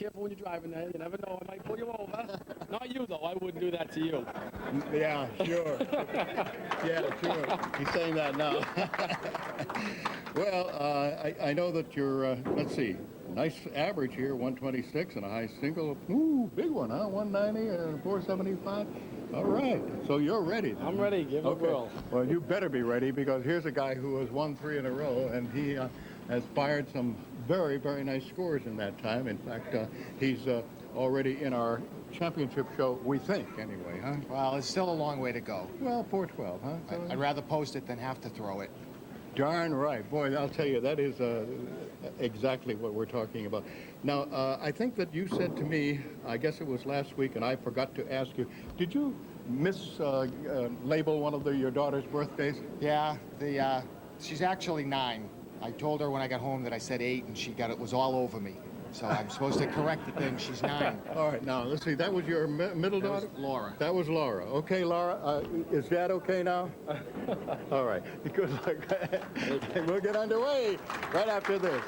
careful when you're driving there. You never know, I might pull you over. Not you, though. I wouldn't do that to you. Yeah, sure. Yeah, sure. He's saying that now. Well, I know that you're, let's see, nice average here, 126 and a high single. Ooh, big one, huh? 190 and 475. All right, so you're ready then. I'm ready. Give it a whirl. Well, you better be ready, because here's a guy who has won 3 in a row, and he has fired some very, very nice scores in that time. In fact, he's already in our championship show, we think, anyway, huh? Well, it's still a long way to go. Well, 412, huh? So I'd rather post it than have to throw it. darn right. Boy, I'll tell you, that is exactly what we're talking about. Now, I think that you said to me, I guess it was last week, and I forgot to ask you, did you label one of your daughter's birthdays? Yeah, she's actually 9. I told her when I got home that I said 8, and it was all over me. So I'm supposed to correct the thing. She's 9. All right, now, let's see. That was your middle daughter? Was Laura. That was Laura. Okay, Laura, is Dad okay now? All right, good luck. We'll get underway right after this.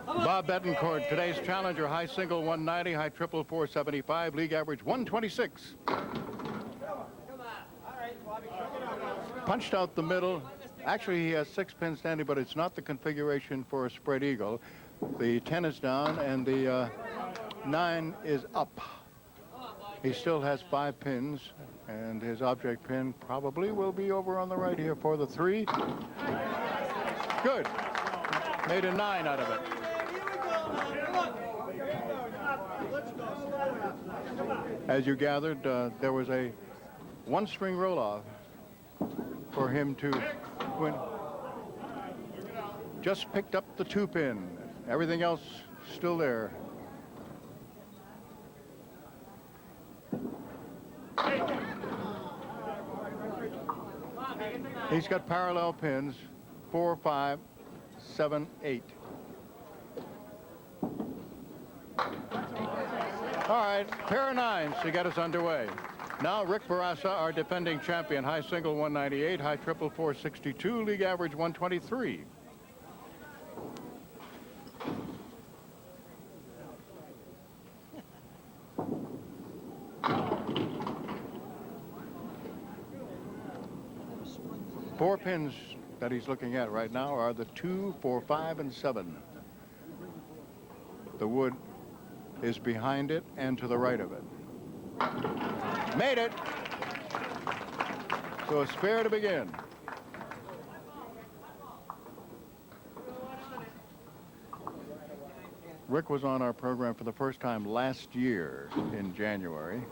Bob Bettencourt, today's challenger, high single 190, high triple 475, league average 126. Punched out the middle. Actually, he has 6 pins standing, but it's not the configuration for a spread eagle. The 10 is down, and the 9 is up. He still has 5 pins, and his object pin probably will be over on the right here for the 3. Good. Made a 9 out of it. As you gathered, there was a 1-string roll-off for him to win. Just picked up the 2-pin. Everything else still there. He's got parallel pins, 4, 5, 7, 8. All right, pair of 9s to get us underway. Now, Rick Bourassa, our defending champion, high single 198, high triple 462, league average 123. Four pins that he's looking at right now are the 2, 4, 5, and 7. The wood is behind it and to the right of it. Made it. So a spare to begin. Rick was on our program for the first time last year in January.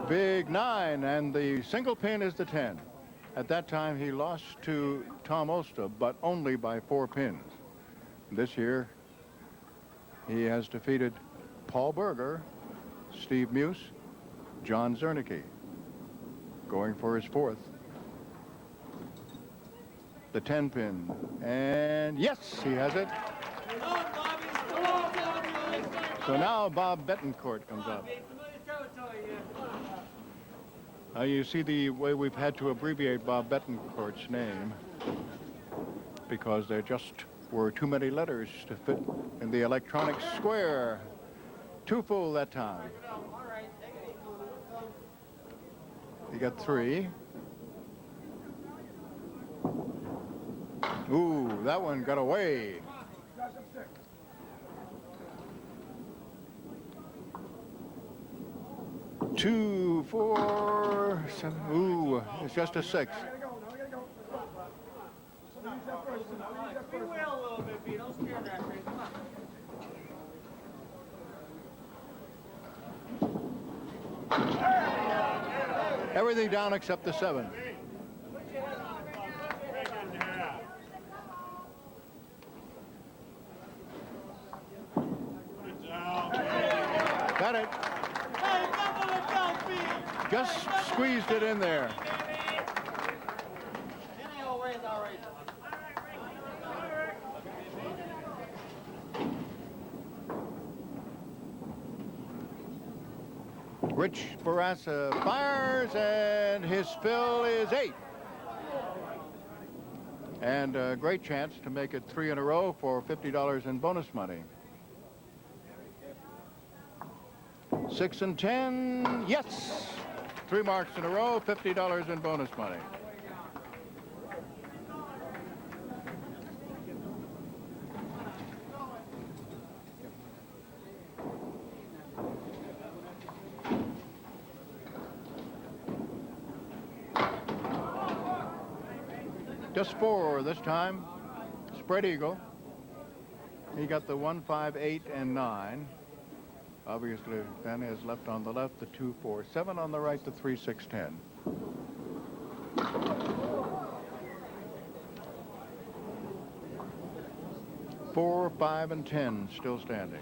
Big 9, and the single pin is the 10. At that time, he lost to Tom Osta, but only by 4 pins. This year, he has defeated Paul Berger, Steve Muse, John Zernicke, going for his 4th. The 10-pin, and yes, he has it. So now Bob Bettencourt comes up. Now you see the way we've had to abbreviate Bob Bettencourt's name, because there just were too many letters to fit in the electronic square. 2 full that time. You got 3. Ooh, that one got away. Two, 4, 7. Ooh, it's just a 6. Everything down except the 7. Got it. Just squeezed it in there. Rich Bourassa fires, and his fill is 8. And a great chance to make it 3 in a row for $50 in bonus money. 6 and 10, yes! 3 marks in a row, $50 in bonus money. Just 4 this time. Spread eagle. He got the 1, 5, 8, and 9. Obviously, then is left on the left, the 2, 4, 7 on the right, the 3, 6, 10. Four, 5, and 10 still standing.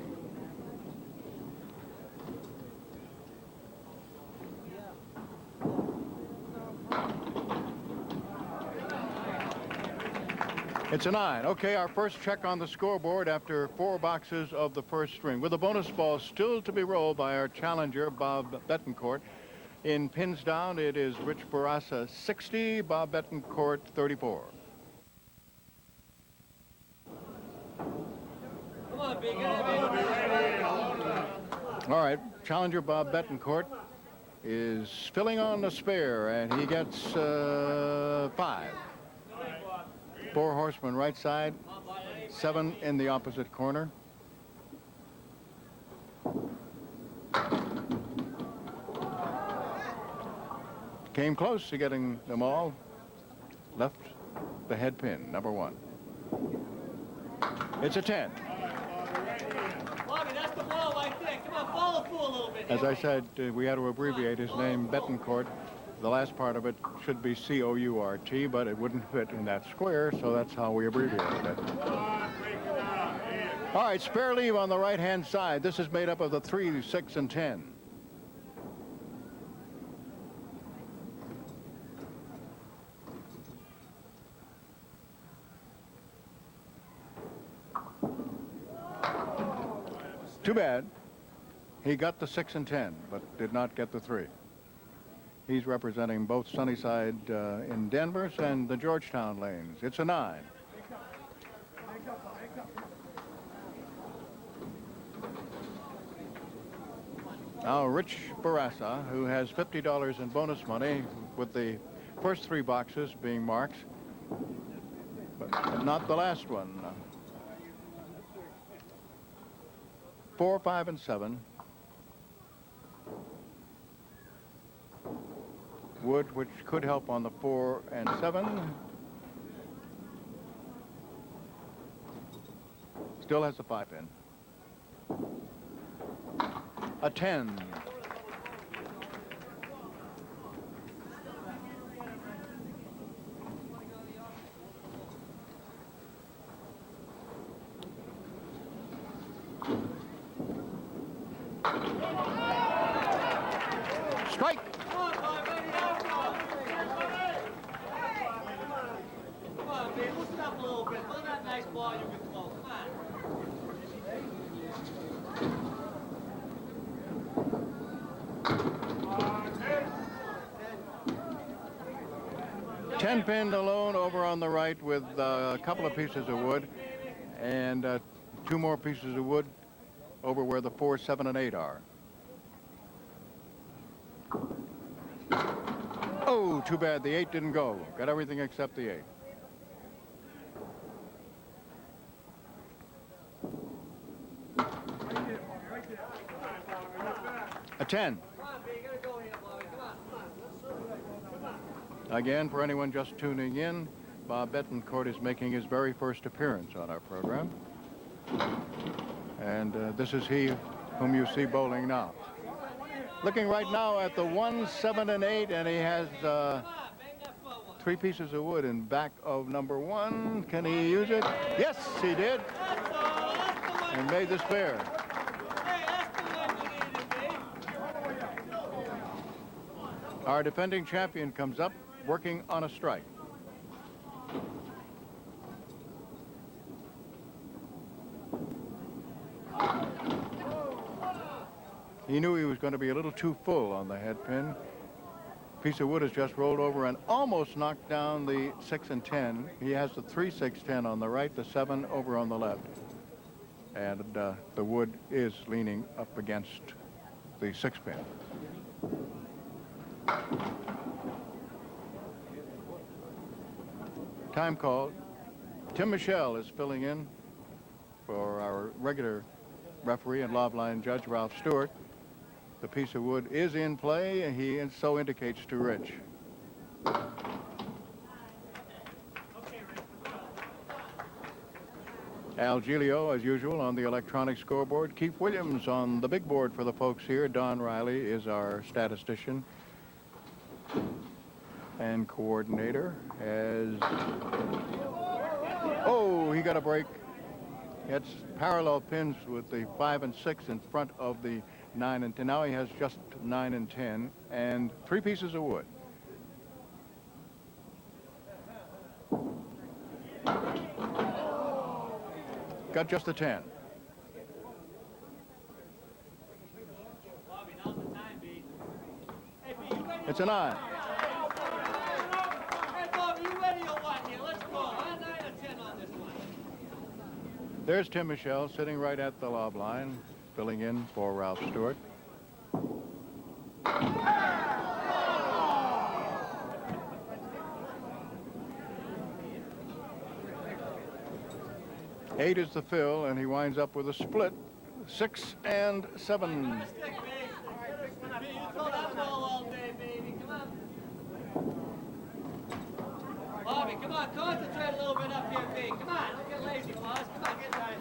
It's a 9. Okay, our first check on the scoreboard after 4 boxes of the first string, with a bonus ball still to be rolled by our challenger, Bob Bettencourt. In pins down, it is Rick Bourassa, 60, Bob Bettencourt, 34. Come on, big. All right, challenger Bob Bettencourt is filling on the spare, and he gets 5. 4 horsemen right side, 7 in the opposite corner. Came close to getting them all. Left the head pin, number 1. It's a 10. Bobby, that's the ball right there. Come on, follow through a little bit. As I said, we had to abbreviate his name, Bettencourt. The last part of it should be C-O-U-R-T, but it wouldn't fit in that square, so that's how we abbreviated it. All right, spare leave on the right-hand side. This is made up of the 3, 6, and 10. Too bad. He got the 6 and 10, but did not get the 3. He's representing both Sunnyside in Denver's and the Georgetown lanes. It's a 9. Now, Rick Bourassa, who has $50 in bonus money with the first 3 boxes being marked, but not the last one. 4, 5, and 7. Wood, which could help on the 4 and 7. Still has a 5 pin. A 10. Strike. Come on, babe, loosen up a little bit. Throw that nice ball you can throw. Come on. 10 pinned alone over on the right with a couple of pieces of wood and 2 more pieces of wood over where the 4, 7, and 8 are. Oh, too bad. The 8 didn't go. Got everything except the 8. A 10. Again, for anyone just tuning in, Bob Bettencourt is making his very first appearance on our program. And this is he whom you see bowling now. Looking right now at the 1, 7, and 8, and he has 3 pieces of wood in back of number 1. Can he use it? Yes, he did. And made the spare. Our defending champion comes up, working on a strike. He knew he was going to be a little too full on the head pin. Piece of wood has just rolled over and almost knocked down the 6 and 10. He has the 3, 6, 10 on the right, the 7 over on the left. And the wood is leaning up against the 6 pin. Time called. Tim Michelle is filling in for our regular referee and lob line judge, Ralph Stewart. The piece of wood is in play, and he so indicates to Rich. Al Giglio, as usual, on the electronic scoreboard. Keith Williams on the big board for the folks here. Don Riley is our statistician and coordinator. Oh, he got a break. It's parallel pins with the 5 and 6 in front of the 9 and 10. Now he has just 9 and 10 and 3 pieces of wood. Got just a 10. Bobby, now's the time, B. Hey, B, you ready? It's a 9. Hey, Bobby, you ready or what here? Let's go. 9 or 10 on this one. There's Tim Michelle sitting right at the lob line, filling in for Ralph Stewart. Eight is the fill, and he winds up with a split, 6 and 7. Come on, stick, B. B, you throw that ball all day, baby. Come on. Bobby, come on. Concentrate a little bit up here, B. Come on. Don't get lazy, boss. Come on, get nice.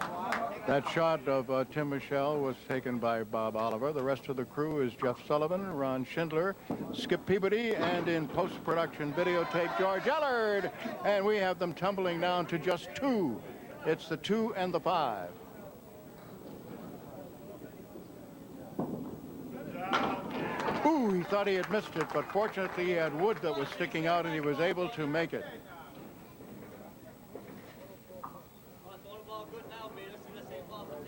That shot of Tim Michelle was taken by Bob Oliver. The rest of the crew is Jeff Sullivan, Ron Schindler, Skip Peabody, and in post-production videotape, George Ellard. And we have them tumbling down to just 2. It's the 2 and the 5. Ooh, he thought he had missed it, but fortunately he had wood that was sticking out and he was able to make it. Come on, throw the ball good now, B. Let's see the same ball for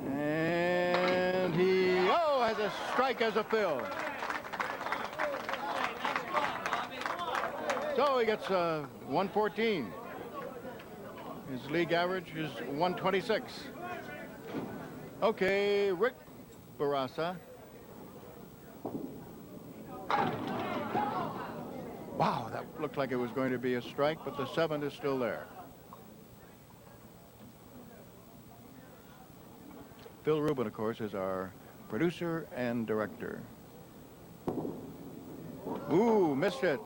10. And he, has a strike as a fill. So he gets 114. His league average is 126. Okay, Rick Bourassa. Wow, that looked like it was going to be a strike, but the 7 is still there. Phil Rubin, of course, is our producer and director. Ooh, missed it.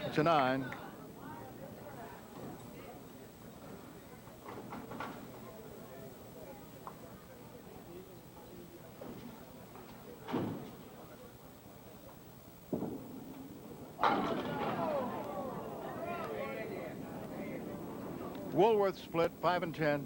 It's a 9. Woolworth split 5 and 10.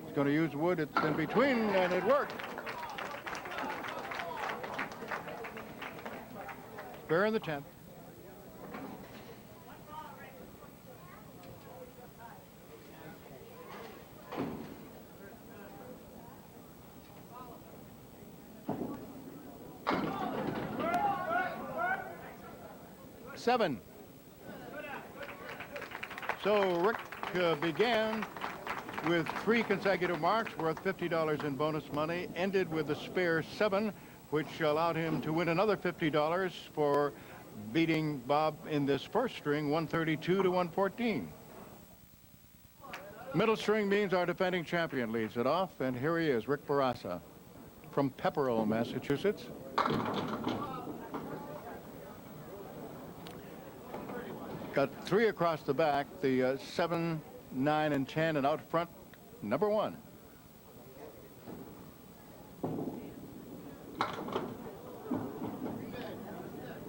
He's going to use wood. It's in between, and it worked. Spare in the 10th. Seven. So Rick began with 3 consecutive marks worth $50 in bonus money, ended with a spare 7, which allowed him to win another $50 for beating Bob in this first string, 132 to 114. Middle string means our defending champion leads it off, and here he is, Rick Bourassa from Pepperell, Massachusetts. Got 3 across the back, the 7, 9, and 10, and out front, number 1.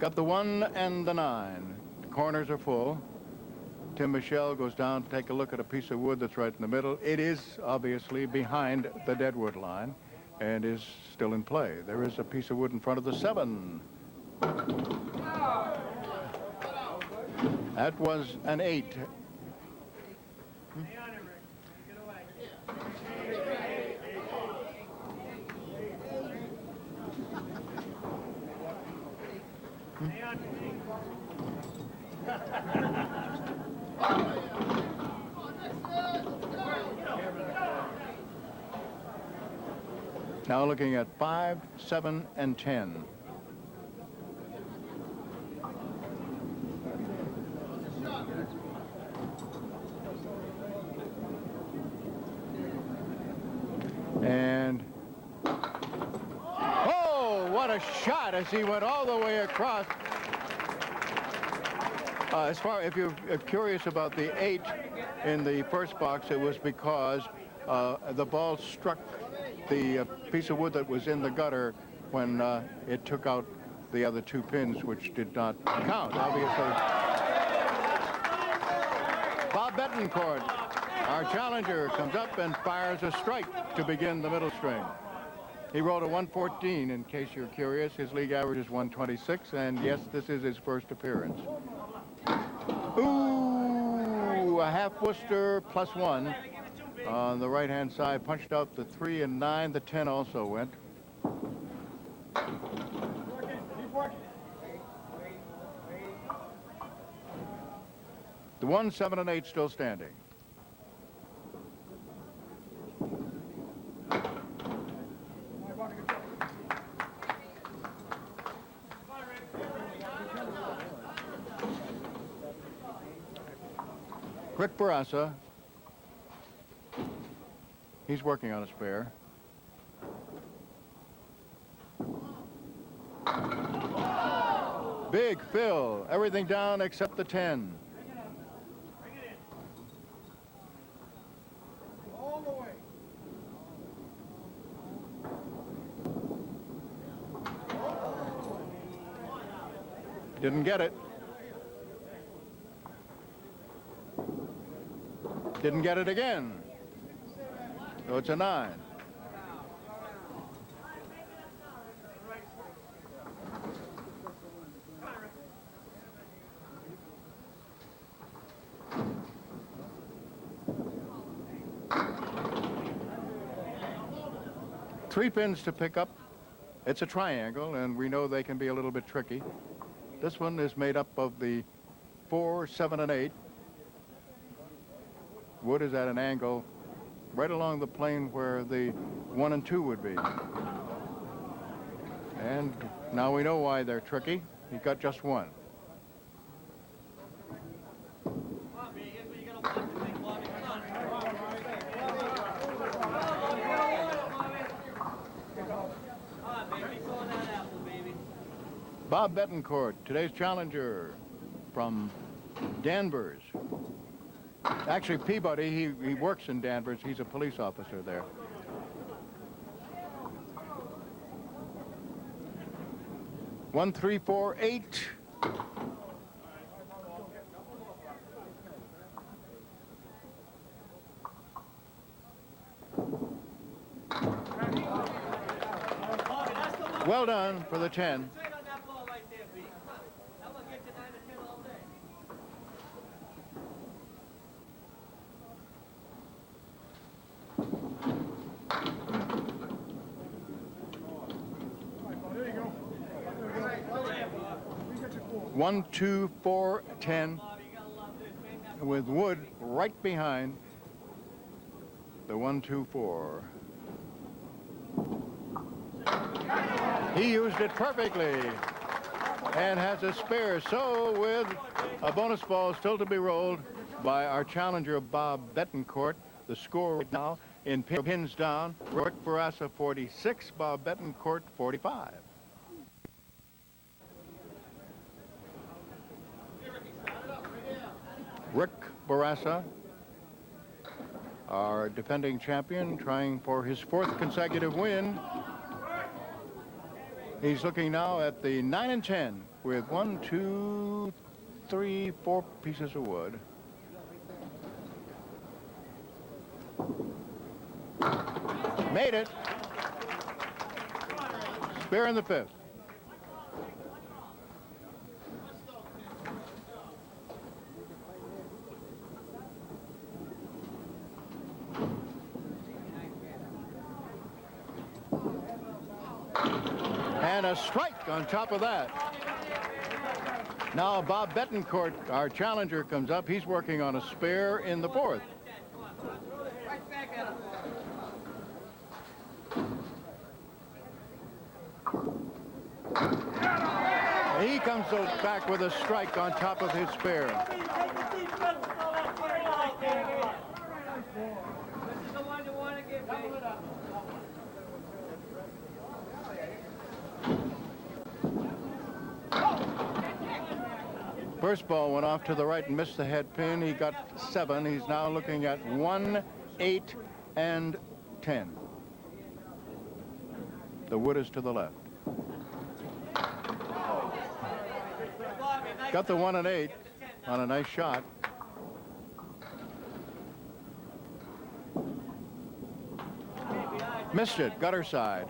Got the 1 and the 9. The corners are full. Tim Michel goes down to take a look at a piece of wood that's right in the middle. It is obviously behind the deadwood line and is still in play. There is a piece of wood in front of the 7. That was an 8. Now looking at 5, 7, and 10. And oh, what a shot as he went all the way across. If you're curious about the 8 in the first box, it was because the ball struck the piece of wood that was in the gutter when it took out the other 2 pins, which did not count, obviously. Bob Bettencourt, our challenger, comes up and fires a strike to begin the middle string. He rolled a 114, in case you're curious. His league average is 126, and yes, this is his first appearance. Ooh, a half Worcester +1 on the right-hand side. Punched out the 3 and 9. The 10 also went. The 1, 7, and 8 still standing. Rick Bourassa, he's working on a spare. Big fill, everything down except the 10. Didn't get it. Didn't get it again. So it's a 9. Three pins to pick up. It's a triangle, and we know they can be a little bit tricky. This one is made up of the 4, 7, and 8. Wood is at an angle right along the plane where the 1 and 2 would be. And now we know why they're tricky. He got just 1. Bob Bettencourt, today's challenger from Danvers. Actually, Peabody, he works in Danvers. He's a police officer there. One, 3, 4, 8. Well done for the 10. One, 2, 4, 10, with wood right behind the 1, 2, 4. He used it perfectly and has a spare. So with a bonus ball still to be rolled by our challenger, Bob Bettencourt, the score right now in pins down, Rick Bourassa 46, Bob Bettencourt 45. Rick Bourassa, our defending champion, trying for his 4th consecutive win. He's looking now at the 9 and 10. with 1, 2, 3, 4 pieces of wood. Made it. Spare in the 5th. And a strike on top of that. Now Bob Bettencourt, our challenger, comes up. He's working on a spare in the 4th. He comes back with a strike on top of his spare. This is the one you want to get, baby. First ball went off to the right and missed the head pin. He got 7. He's now looking at 1, 8, and 10. The wood is to the left. Got the 1 and 8 on a nice shot. Missed it, gutter side.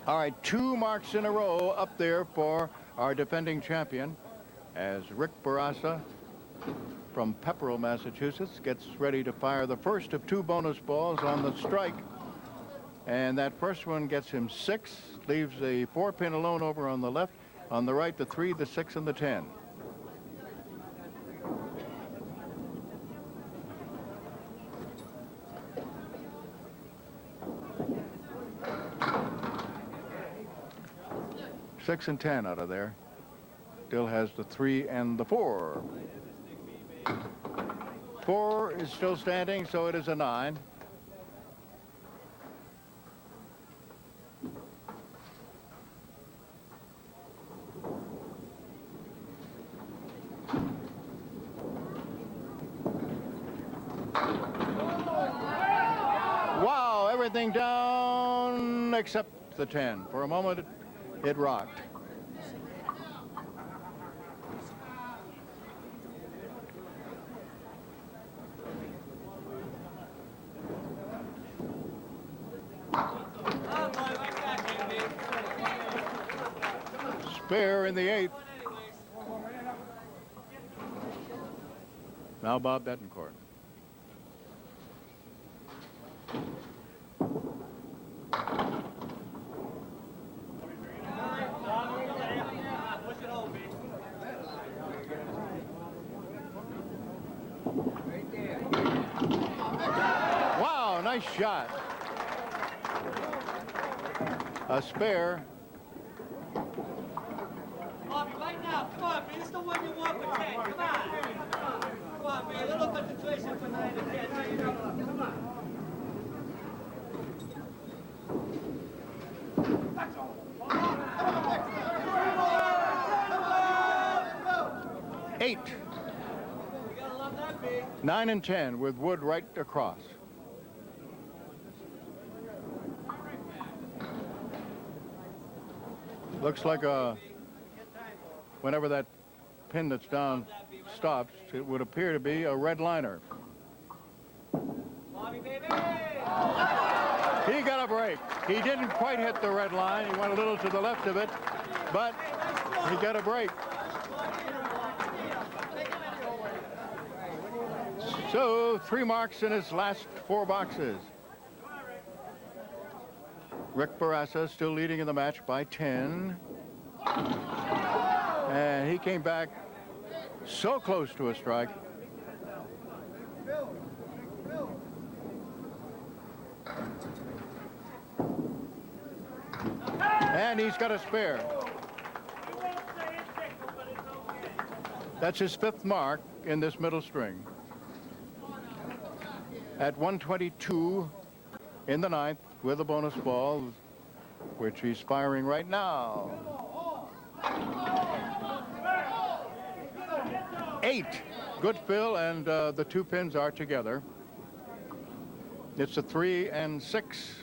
All right, 2 marks in a row up there for our defending champion as Rick Bourassa from Pepperell, Massachusetts, gets ready to fire the first of 2 bonus balls on the strike. And that first one gets him 6, leaves the 4-pin alone over on the left. On the right, the 3, the 6, and the 10. Six and 10 out of there. Still has the 3 and the 4. 4 is still standing, so it is a 9. Wow, everything down except the 10. For a moment, it rocked. Spare in the 8th. Now Bob Bettencourt. Wow, nice shot. A spare. Bobby, right now, come on, man. This is the one you want for 10. Come on. Come on, man. A little concentration for 9 and 10. Baby. Come on. 8. You gotta love that, big. 9 and 10 with wood right across. Looks like whenever that pin that's down stops, it would appear to be a red liner. Bobby, baby. He got a break. He didn't quite hit the red line. He went a little to the left of it, but he got a break. So 3 marks in his last 4 boxes. Rick Bourassa still leading in the match by 10. And he came back so close to a strike. And he's got a spare. That's his 5th mark in this middle string. At 122 in the 9th with a bonus ball, which he's firing right now. 8. Good fill, and the 2 pins are together. It's a 3 and 6.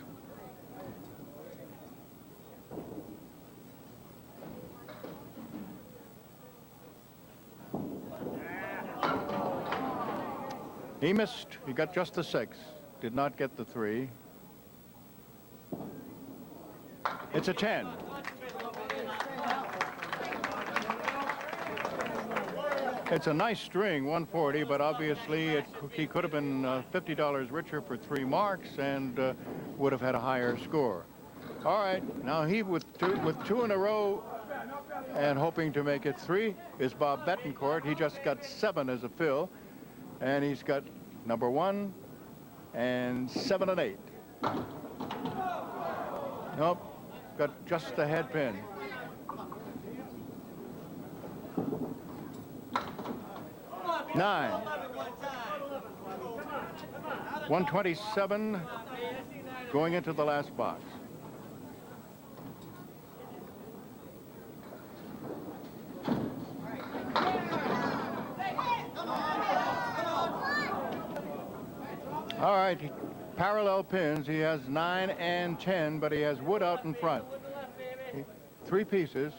He missed. He got just the 6. Did not get the 3. It's a 10. It's a nice string, 140, but obviously he could have been $50 richer for 3 marks and would have had a higher score. All right, now he with two in a row and hoping to make it 3 is Bob Bettencourt. He just got 7 as a fill, and he's got number 1 and 7 and 8. Nope, got just the head pin. Nine. 127 going into the last box. All right, parallel pins. He has 9 and 10, but he has wood out in front. 3 pieces.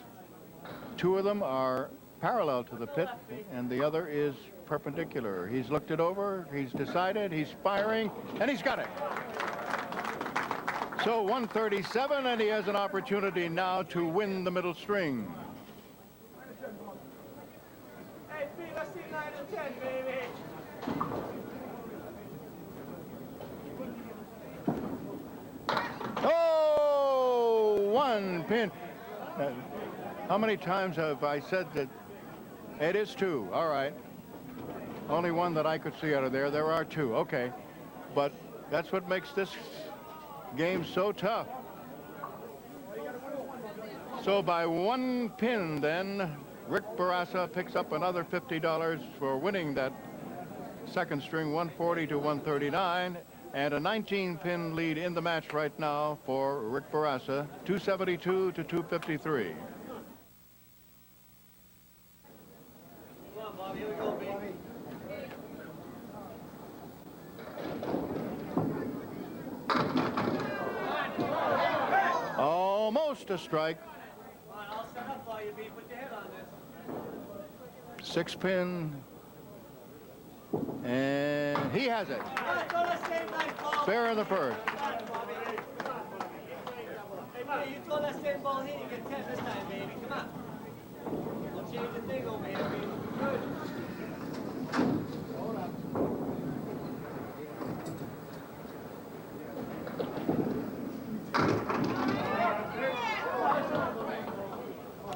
2 of them are parallel to the pit, and the other is perpendicular. He's looked it over, he's decided, he's firing, and he's got it. So 137, and he has an opportunity now to win the middle string. Hey, Pete, let's see 9 and 10, baby. Oh, 1 pin. How many times have I said that? It is 2. All right. Only one that I could see out of there. There are 2. Okay. But that's what makes this game so tough. So by 1 pin, then, Rick Bourassa picks up another $50 for winning that second string, 140 to 139, and a 19-pin lead in the match right now for Rick Bourassa, 272 to 253. Here we go, baby. Almost a strike. Come on, I'll set up for you, B. Put your head on this. 6 pin. And he has it. Fair in the first. Hey, B, you throw that same ball here, you get 10 this time, baby. Come on. Don't change the thing over here, baby. Good.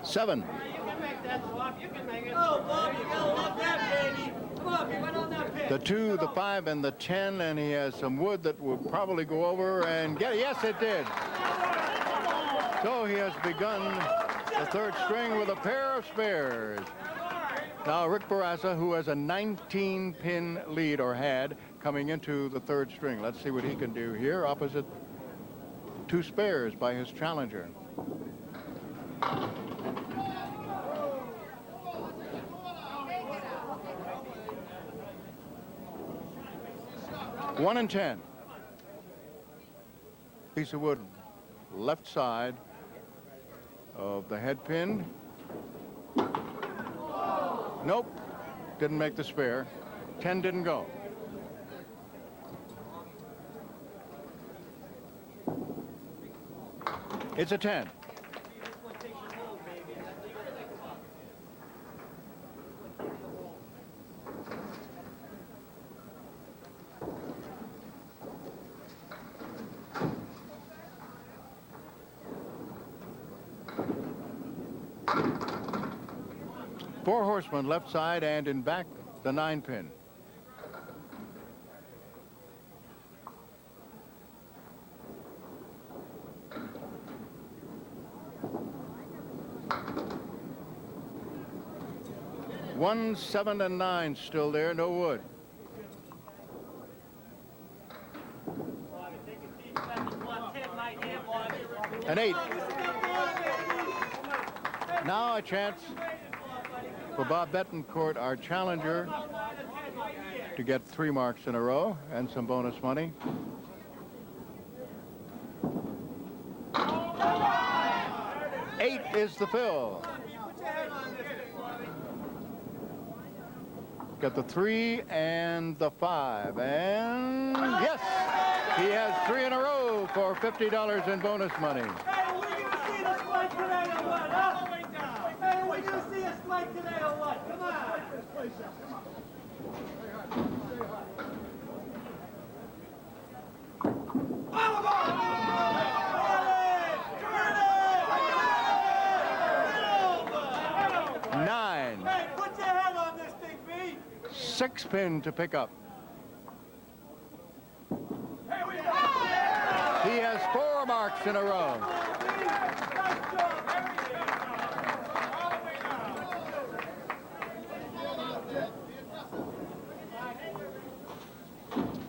7. You can make that, Bob. You can make it. Oh, Bob, you gotta love that, baby. Come on, you went on that pitch. The 2, the 5, and the 10, and he has some wood that will probably go over and get it. Yes, it did. So he has begun the third string with a pair of spares. Now Rick Bourassa, who has a 19-pin lead, or had, coming into the third string. Let's see what he can do here opposite 2 spares by his challenger. One and 10. Piece of wood left side of the head pin. Nope, didn't make the spare. 10 didn't go. It's a 10. Four horsemen left side, and in back the 9-pin. One, 7, and 9 still there, no wood. An 8. Now a chance for Bob Bettencourt, our challenger, to get 3 marks in a row and some bonus money. Eight is the fill. Got the 3 and the 5. And yes, he has 3 in a row for $50 in bonus money. Hey, we're gonna see this fight today or what, huh? Hey, we're gonna see us fight today or what? Come on. Nine. Hey, put your head on this thing, B. 6 pin to pick up. He has 4 marks in a row.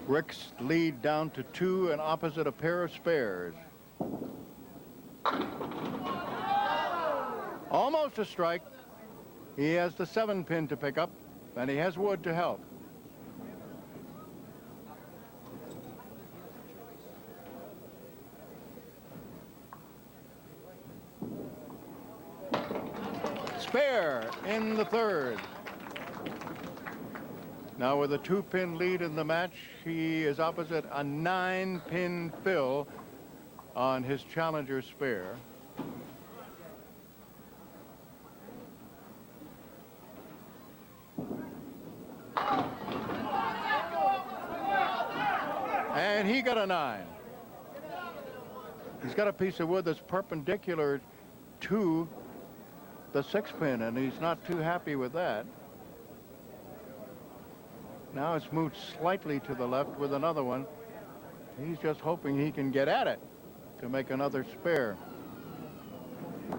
Rick's lead down to 2 and opposite a pair of spares. Almost a strike. He has the 7 pin to pick up, and he has wood to help. Spare in the 3rd. Now with a 2-pin lead in the match, he is opposite a 9-pin fill on his challenger spare. And he got a 9. He's got a piece of wood that's perpendicular to the 6-pin, and he's not too happy with that. Now it's moved slightly to the left with another one. He's just hoping he can get at it to make another spare.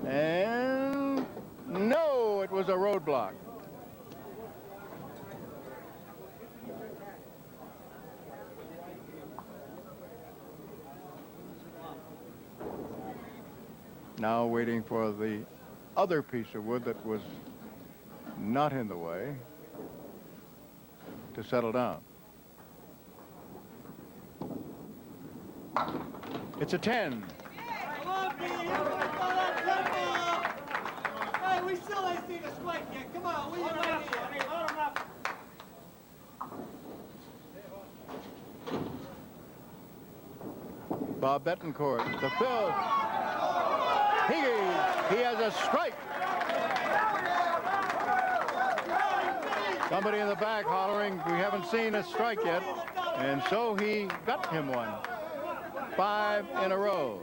And no, it was a roadblock. Now waiting for the other piece of wood that was not in the way to settle down. It's a 10. Come on, B. Hey, we still ain't seen a strike yet. Come on, we ain't right here. Load him up. Bob Bettencourt, the fill. He has a strike. Somebody in the back hollering, we haven't seen a strike yet. And so he got him one. 5 in a row.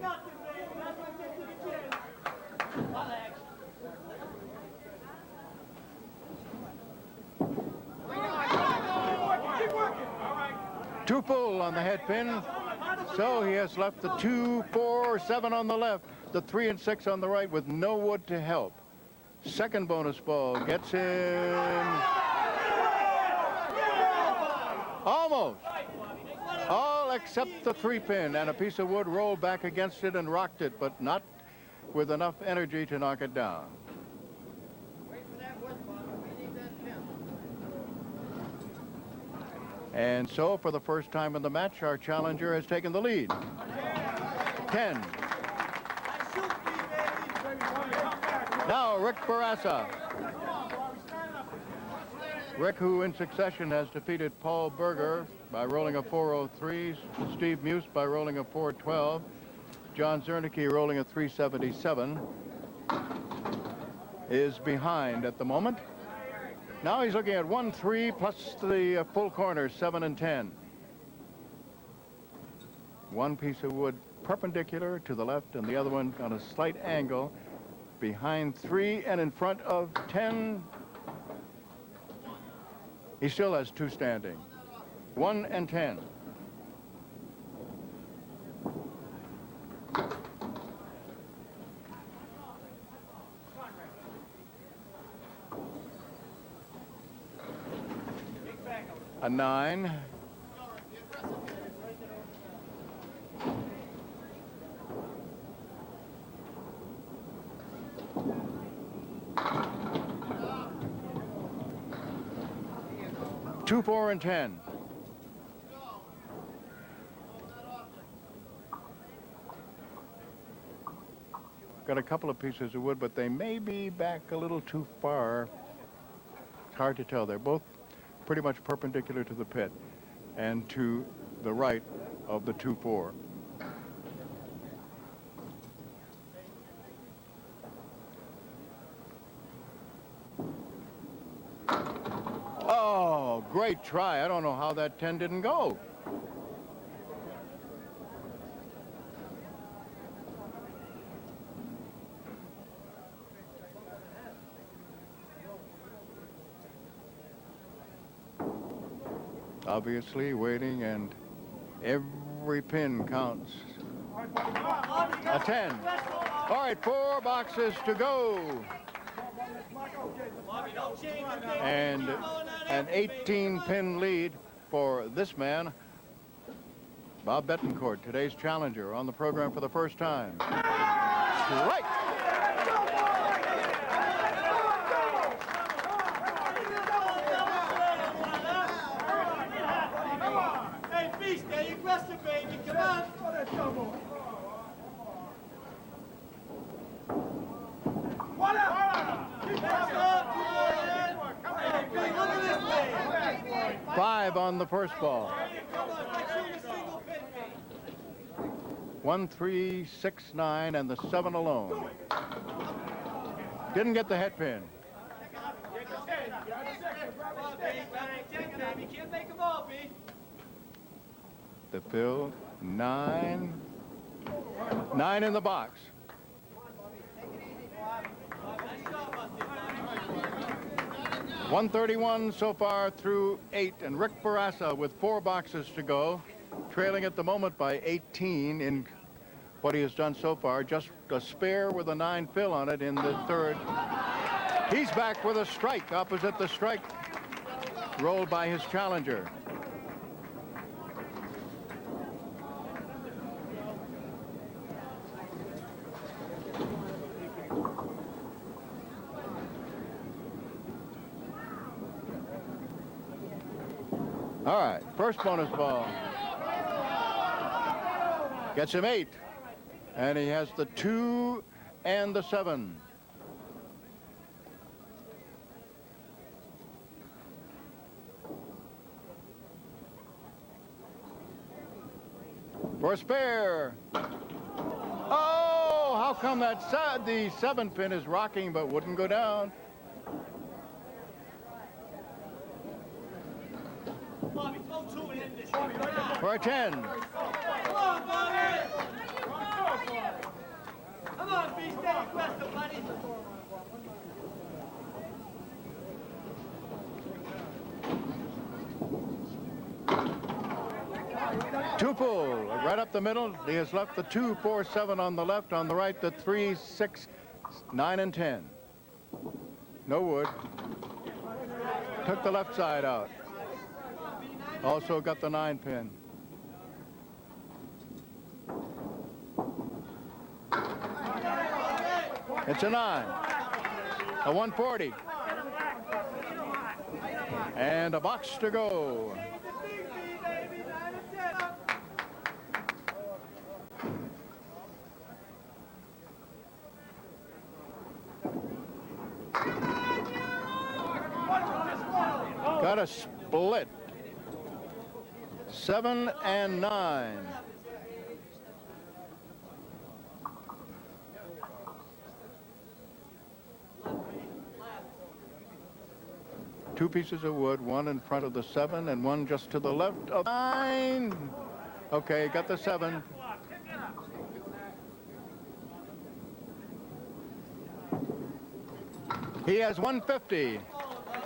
Two full on the head pin. So he has left the 2, 4, 7 on the left, the 3 and 6 on the right with no wood to help. Second bonus ball gets him almost. All except the 3 pin, and a piece of wood rolled back against it and rocked it, but not with enough energy to knock it down. And so, for the first time in the match, our challenger has taken the lead. 10. Now, Rick Bourassa. Rick, who in succession has defeated Paul Berger by rolling a 403, Steve Muse by rolling a 412, John Zernicke rolling a 377, is behind at the moment. Now he's looking at 1-3 plus the full corners, 7 and 10. One piece of wood perpendicular to the left and the other one on a slight angle behind 3 and in front of 10. He still has 2 standing. 1 and 10. A 9. Two, 4, and 10. Got a couple of pieces of wood, but they may be back a little too far. It's hard to tell. They're both pretty much perpendicular to the pit and to the right of the 2-4. Oh, great try. I don't know how that 10 didn't go. Obviously waiting, and every pin counts. A 10. All right, 4 boxes to go. And an 18-pin lead for this man, Bob Bettencourt, today's challenger, on the program for the first time. Strike! Hey, Beast, stay aggressive, baby. Come on. Hey, look at this thing. 5 on the first ball. Come on, let's shoot a single pin, baby. 1, 3, 6, 9, and the 7 alone. Didn't get the head pin. Come on, baby. Can't make them all, B. The fill, 9. 9 in the box. 131 so far through 8, and Rick Bourassa with 4 boxes to go, trailing at the moment by 18 in what he has done so far. Just a spare with a 9 fill on it in the third. He's back with a strike opposite the strike rolled by his challenger. All right, first bonus ball. Gets him 8. And he has the 2 and the 7. For a spare. Oh, how come that the 7 pin is rocking but wouldn't go down? Bobby, throw 2 and end this. Come on, For a 10. Bobby. Come on, B. Stay aggressive, buddy. Two full, right up the middle. He has left the 2, 4, 7 on the left. On the right, the 3, 6, 9, and 10. No wood. Took the left side out. Also got the 9 pin. It's a 9. A 140. And a box to go. Got a split. 7 and 9. Two pieces of wood, one in front of the 7 and one just to the left of 9. Okay, got the 7. He has 150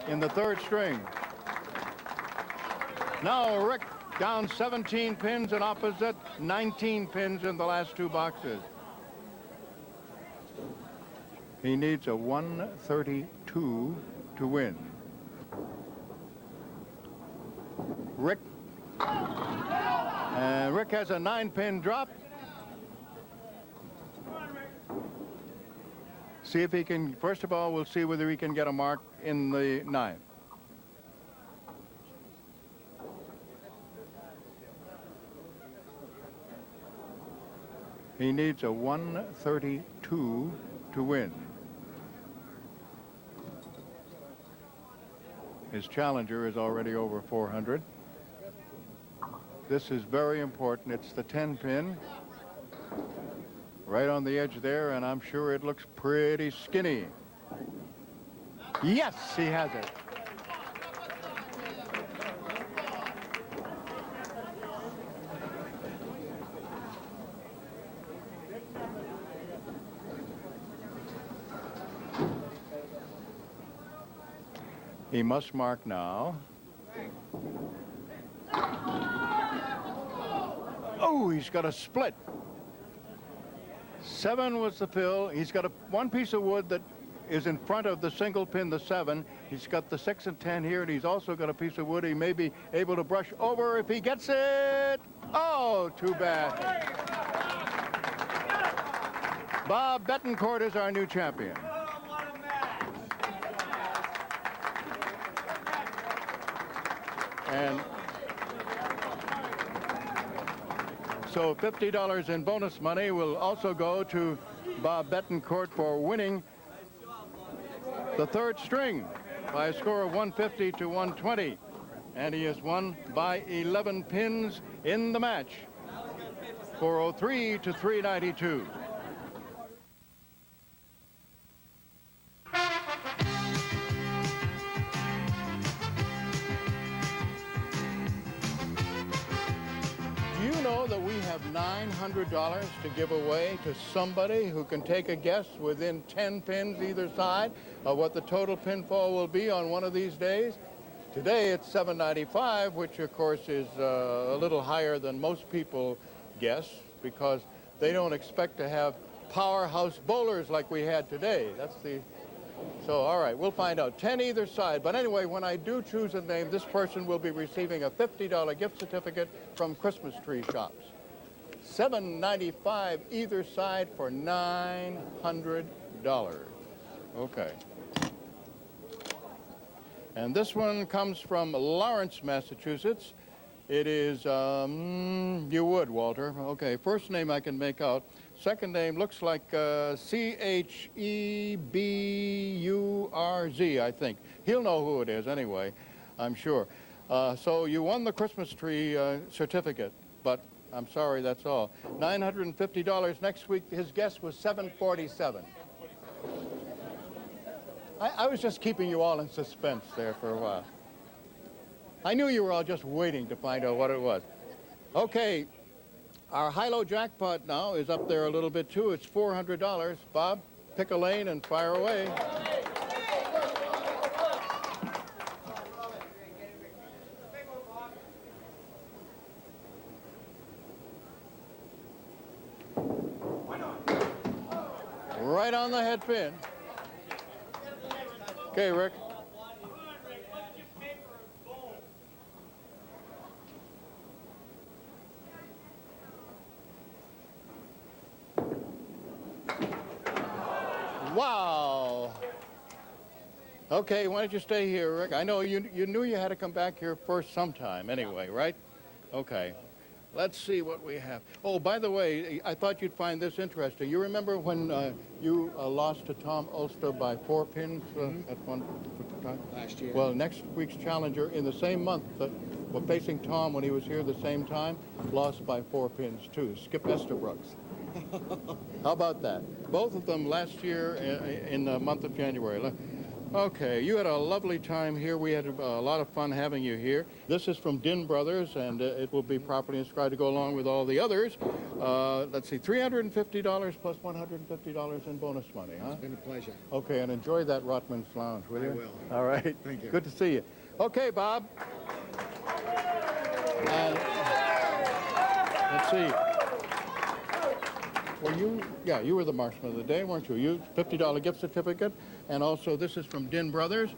in the third string. Now Rick down 17 pins and opposite 19 pins in the last 2 boxes. He needs a 132 to win. Rick has a 9-pin drop. See if he can, first of all, we'll see whether he can get a mark in the 9th. He needs a 132 to win. His challenger is already over 400. This is very important. It's the 10 pin. Right on the edge there, and I'm sure it looks pretty skinny. Yes, he has it. He must mark now. Oh, he's got a split. 7 was the fill. He's got one piece of wood that is in front of the single pin, the 7. He's got the 6 and 10 here, and he's also got a piece of wood he may be able to brush over if he gets it. Oh, too bad. Bob Bettencourt is our new champion. And so $50 in bonus money will also go to Bob Bettencourt for winning the 3rd string by a score of 150 to 120. And he has won by 11 pins in the match, 403 to 392. That we have $900 to give away to somebody who can take a guess within 10 pins either side of what the total pinfall will be on one of these days. Today it's $795, which of course is a little higher than most people guess because they don't expect to have powerhouse bowlers like we had today. So, all right, we'll find out. 10 either side. But anyway, when I do choose a name, this person will be receiving a $50 gift certificate from Christmas Tree Shops. $795 either side for $900. Okay. And this one comes from Lawrence, Massachusetts. It is, you would, Walter. Okay, first name I can make out. Second name looks like C-H-E-B-U-R-Z, I think. He'll know who it is anyway, I'm sure. So you won the Christmas tree certificate, but I'm sorry, that's all. $950 next week. His guess was $747. I was just keeping you all in suspense there for a while. I knew you were all just waiting to find out what it was. Okay. Our high-low jackpot now is up there a little bit, too. It's $400. Bob, pick a lane and fire away. Right on the head pin. Okay, Rick. Wow. Okay, why don't you stay here, Rick? I know you knew you had to come back here first sometime anyway, right? Okay. Let's see what we have. Oh, by the way, I thought you'd find this interesting. You remember when you lost to Tom Ulster by 4 pins at one time? Last year. Well, next week's challenger in the same month that we're facing Tom when he was here the same time, lost by 4 pins too. Skip Estabrooks. How about that? Both of them last year in the month of January. Okay, you had a lovely time here. We had a lot of fun having you here. This is from Din Brothers, and it will be properly inscribed to go along with all the others. Let's see, $350 plus $150 in bonus money, huh? It's been a pleasure. Okay, and enjoy that Rotman's Lounge, will you? I will. All right. Thank you. Good to see you. Okay, Bob. And let's see. Well, you were the marksman of the day, weren't you? You $50 gift certificate, and also this is from Din Brothers.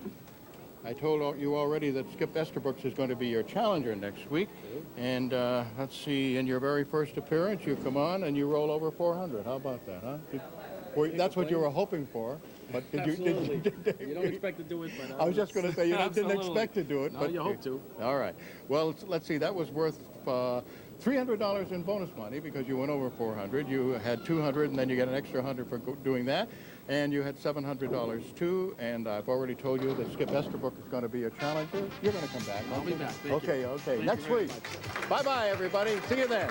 I told you already that Skip Estabrooks is going to be your challenger next week. And let's see, in your very first appearance, you come on and you roll over 400. How about that, huh? That's what you were hoping for. But did Absolutely. You don't expect to do it, but... I was just going to say you didn't Absolutely. expect to do it. No, but you hope to. All right. Well, let's see. That was worth $300 in bonus money because you went over 400. You had 200, and then you get an extra 100 for doing that. And you had $700 too, and I've already told you that Skip Esterbrook is going to be your challenger. You're going to come back, I'll aren't be you? back. Thank you. Okay. Thank you Next very week. much. Bye-bye, everybody. See you then.